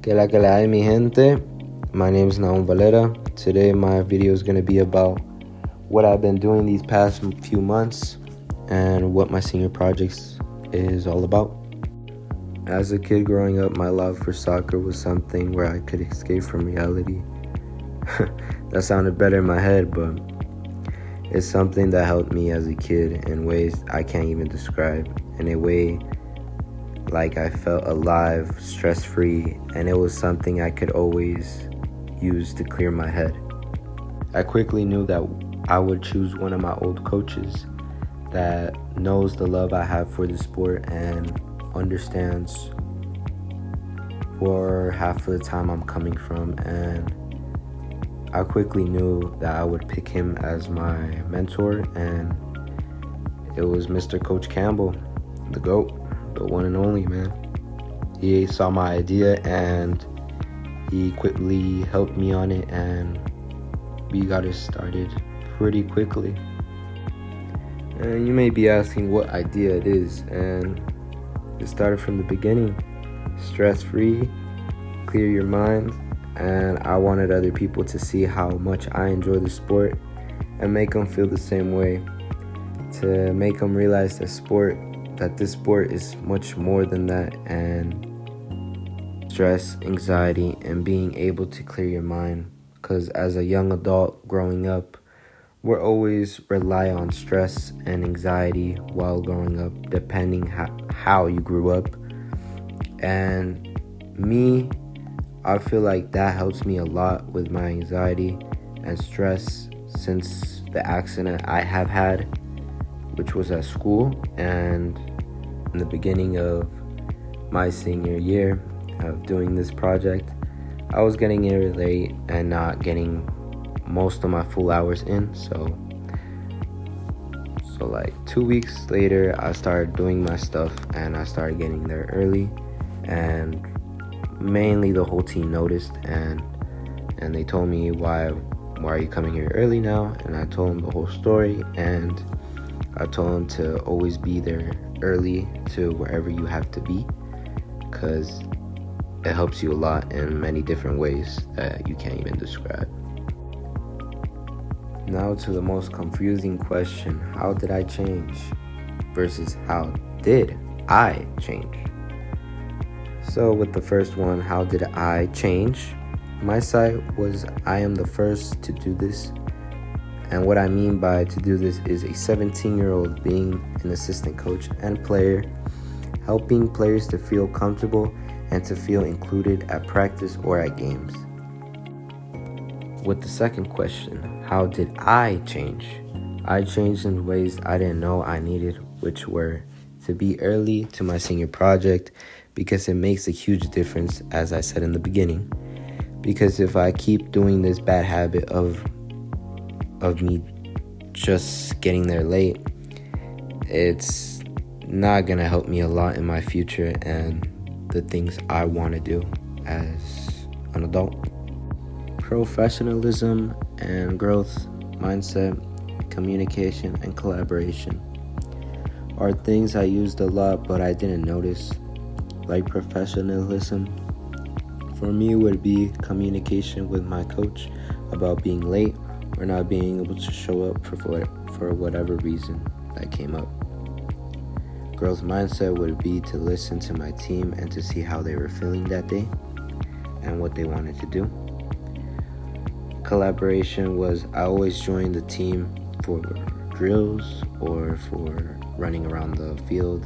Que la hay, mi gente? My name is Naum Valera. Today, my video is going to be about what I've been doing these past few months and what my senior projects is all about. As a kid growing up, my love for soccer was something where I could escape from reality. That sounded better in my head, but it's something that helped me as a kid in ways I can't even describe. In a way, like I felt alive, stress-free, and it was something I could always use to clear my head. I quickly knew that I would choose one of my old coaches that knows the love I have for the sport and understands where half of the time I'm coming from, and I quickly knew that I would pick him as my mentor, and it was Mr. Coach Campbell, the GOAT, the one and only, man. He saw my idea and he quickly helped me on it, and we got it started pretty quickly. And you may be asking what idea it is, and it started from the beginning. Stress-free, clear your mind, and I wanted other people to see how much I enjoy the sport and make them feel the same way, to make them realize that this sport is much more than that, and stress, anxiety, and being able to clear your mind. Because as a young adult growing up, we're always rely on stress and anxiety while growing up, depending how you grew up. And me, I feel like that helps me a lot with my anxiety and stress since the accident I have had, which was at school, and in the beginning of my senior year of doing this project, I was getting here late and not getting most of my full hours in. So like 2 weeks later, I started doing my stuff and I started getting there early, and mainly the whole team noticed, and they told me, why are you coming here early now? And I told them the whole story, and I told them to always be there early to wherever you have to be, because it helps you a lot in many different ways that you can't even describe. Now to the most confusing question: how did I change versus how did I change? So with the first one, how did I change? My side was, I am the first to do this. And what I mean by to do this is a 17-year-old being an assistant coach and player, helping players to feel comfortable and to feel included at practice or at games. With the second question, how did I change? I changed in ways I didn't know I needed, which were to be early to my senior project, because it makes a huge difference, as I said in the beginning. Because if I keep doing this bad habit of me just getting there late, it's not gonna help me a lot in my future and the things I want to do as an adult. Professionalism and growth mindset, communication and collaboration are things I used a lot but I didn't notice. Like professionalism, for me, would be communication with my coach about being late or not being able to show up for whatever reason that came up. Growth mindset would be to listen to my team and to see how they were feeling that day and what they wanted to do. Collaboration was, I always joined the team for drills or for running around the field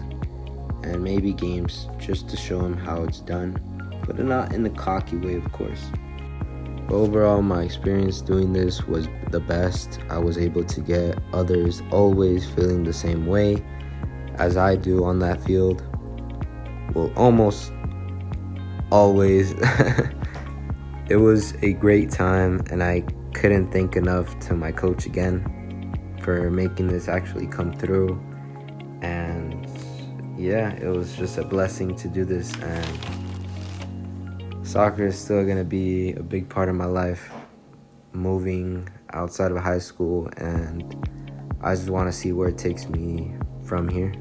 and maybe games, just to show them how it's done, but not in the cocky way, of course. Overall, my experience doing this was the best. I was able to get others always feeling the same way as I do on that field. Well, almost always. It was a great time, and I couldn't thank enough to my coach again for making this actually come through. And yeah, it was just a blessing to do this, and soccer is still going to be a big part of my life moving outside of high school, and I just want to see where it takes me from here.